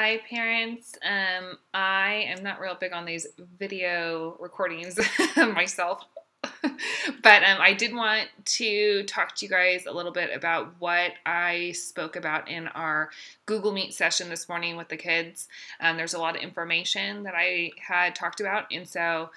Hi, parents. I am not real big on these video recordings myself, but I did want to talk to you guys a little bit about what I spoke about in our Google Meet session this morning with the kids. There's a lot of information that I had talked about, and so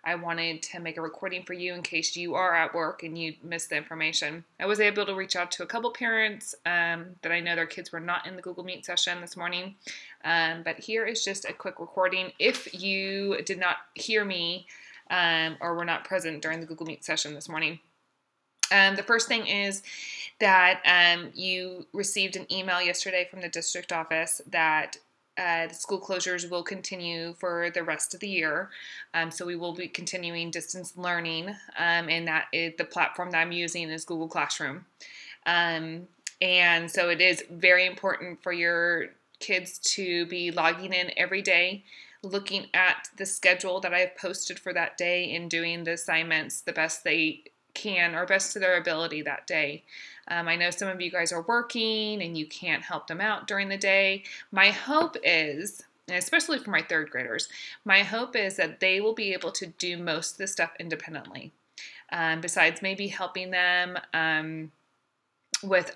I wanted to make a recording for you in case you are at work and you missed the information. I was able to reach out to a couple parents that I know their kids were not in the Google Meet session this morning. But here is just a quick recording. If you did not hear me or were not present during the Google Meet session this morning, the first thing is that you received an email yesterday from the district office that the school closures will continue for the rest of the year. So we will be continuing distance learning, and that is the platform that I'm using is Google Classroom. And so it is very important for your kids to be logging in every day, looking at the schedule that I've posted for that day and doing the assignments the best they can or best to their ability that day. I know some of you guys are working and you can't help them out during the day. My hope is, and especially for my third graders, my hope is that they will be able to do most of the stuff independently. Besides maybe helping them with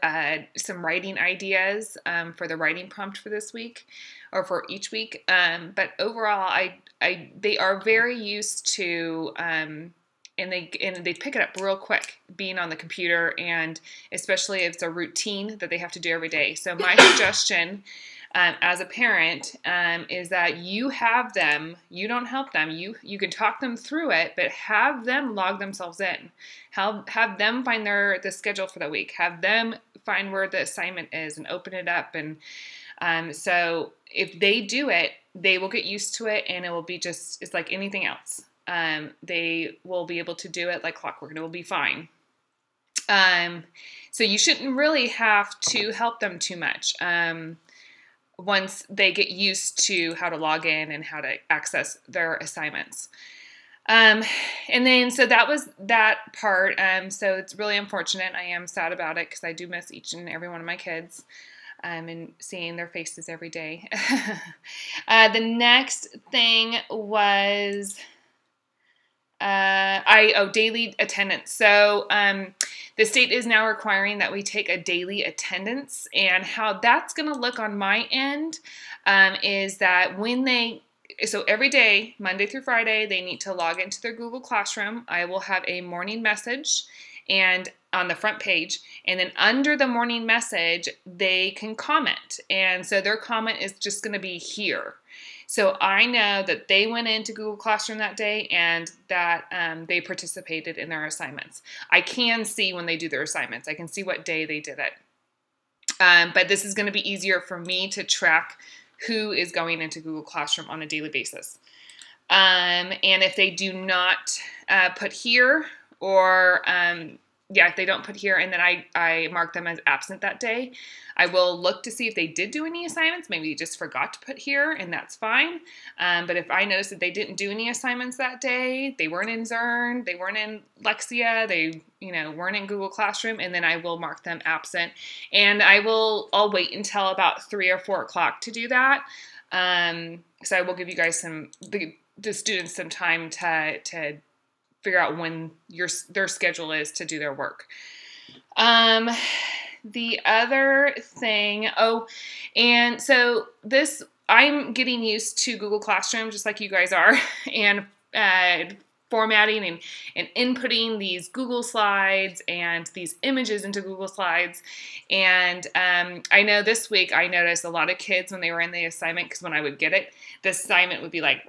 some writing ideas for the writing prompt for this week or for each week. But overall, they are very used to and they pick it up real quick being on the computer, and especially if it's a routine that they have to do every day. So my suggestion as a parent is that you have them, you don't help them, you can talk them through it, but have them log themselves in. Have them find the schedule for the week. Have them find where the assignment is and open it up. And so if they do it, they will get used to it, and it will be it's like anything else. They will be able to do it like clockwork, and it will be fine. So you shouldn't really have to help them too much once they get used to how to log in and how to access their assignments. And then, so that was that part. So it's really unfortunate. I am sad about it because I do miss each and every one of my kids. And seeing their faces every day. The next thing was daily attendance. So the state is now requiring that we take a daily attendance, and how that's going to look on my end is that so every day, Monday through Friday, they need to log into their Google Classroom. I will have a morning message and on the front page, and then under the morning message, they can comment. And so their comment is just going to be here. So I know that they went into Google Classroom that day and that they participated in their assignments. I can see when they do their assignments. I can see what day they did it. But this is going to be easier for me to track who is going into Google Classroom on a daily basis. And if they do not put here, or if they don't put here and then I mark them as absent that day, I will look to see if they did do any assignments. Maybe they just forgot to put here, and that's fine. But if I notice that they didn't do any assignments that day, they weren't in Zearn, they weren't in Lexia, they weren't in Google Classroom, and then I will mark them absent. And I'll wait until about 3 or 4 o'clock to do that. So I will give you guys the students some time to figure out when their schedule is to do their work. The other thing, and so I'm getting used to Google Classroom just like you guys are, and formatting and inputting these Google Slides and these images into Google Slides. And I know this week I noticed a lot of kids when they were in the assignment, because when I would get it, the assignment would be like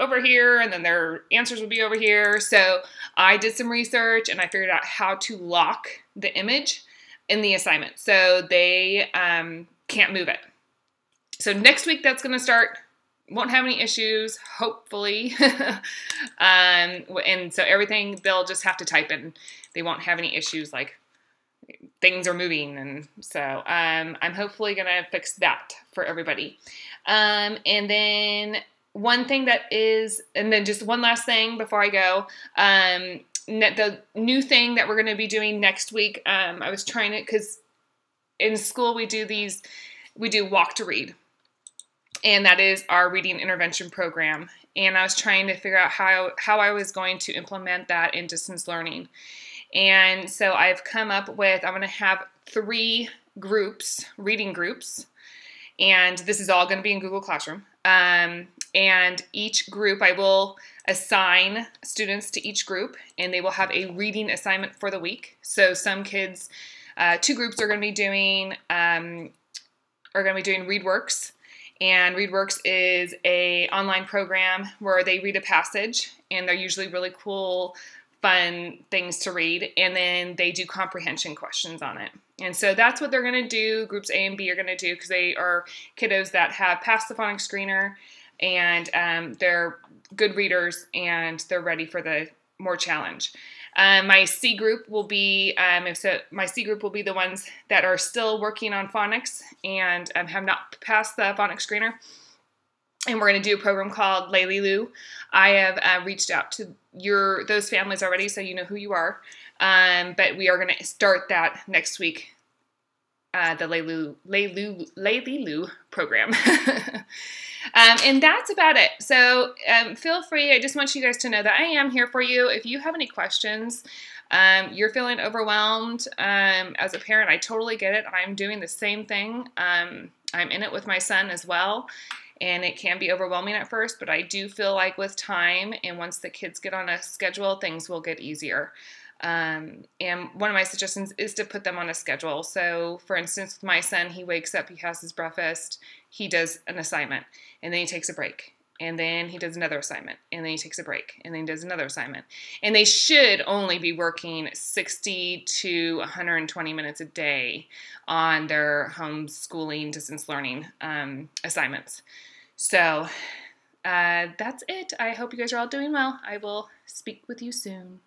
over here, and then their answers would be over here. So I did some research and I figured out how to lock the image in the assignment so they can't move it. So next week that's going to start. Won't have any issues, hopefully. And so everything, they'll just have to type in. They won't have any issues like things are moving. And so I'm hopefully going to fix that for everybody. And then just one last thing before I go. The new thing that we're going to be doing next week, I was trying it because in school we do walk to read. and that is our reading intervention program. And I was trying to figure out how I was going to implement that in distance learning. And so I've come up with, I'm going to have 3 groups, reading groups, and this is all going to be in Google Classroom. And each group, I will assign students to each group, and they will have a reading assignment for the week. So some kids, 2 groups are going to be doing ReadWorks. And ReadWorks is a online program where they read a passage, and they're usually really cool, fun things to read, and then they do comprehension questions on it. And so that's what they're going to do. Groups A and B are going to do, because they are kiddos that have passed the phonics screener, and they're good readers, and they're ready for the more challenge. My C group will be my C group will be the ones that are still working on phonics and have not passed the phonics screener. And we're going to do a program called Layli-Lu. I have reached out to those families already, so you know who you are. But we are going to start that next week, the Layli-Lu program. And that's about it. So feel free. I just want you guys to know that I am here for you. If you have any questions, you're feeling overwhelmed as a parent, I totally get it. I'm doing the same thing. I'm in it with my son as well. And it can be overwhelming at first, but I do feel like with time and once the kids get on a schedule, things will get easier. And one of my suggestions is to put them on a schedule. So for instance, with my son, he wakes up, he has his breakfast, he does an assignment, and then he takes a break. And then he does another assignment, and then he takes a break, and then he does another assignment. And they should only be working 60 to 120 minutes a day on their homeschooling, distance learning assignments. So that's it. I hope you guys are all doing well. I will speak with you soon.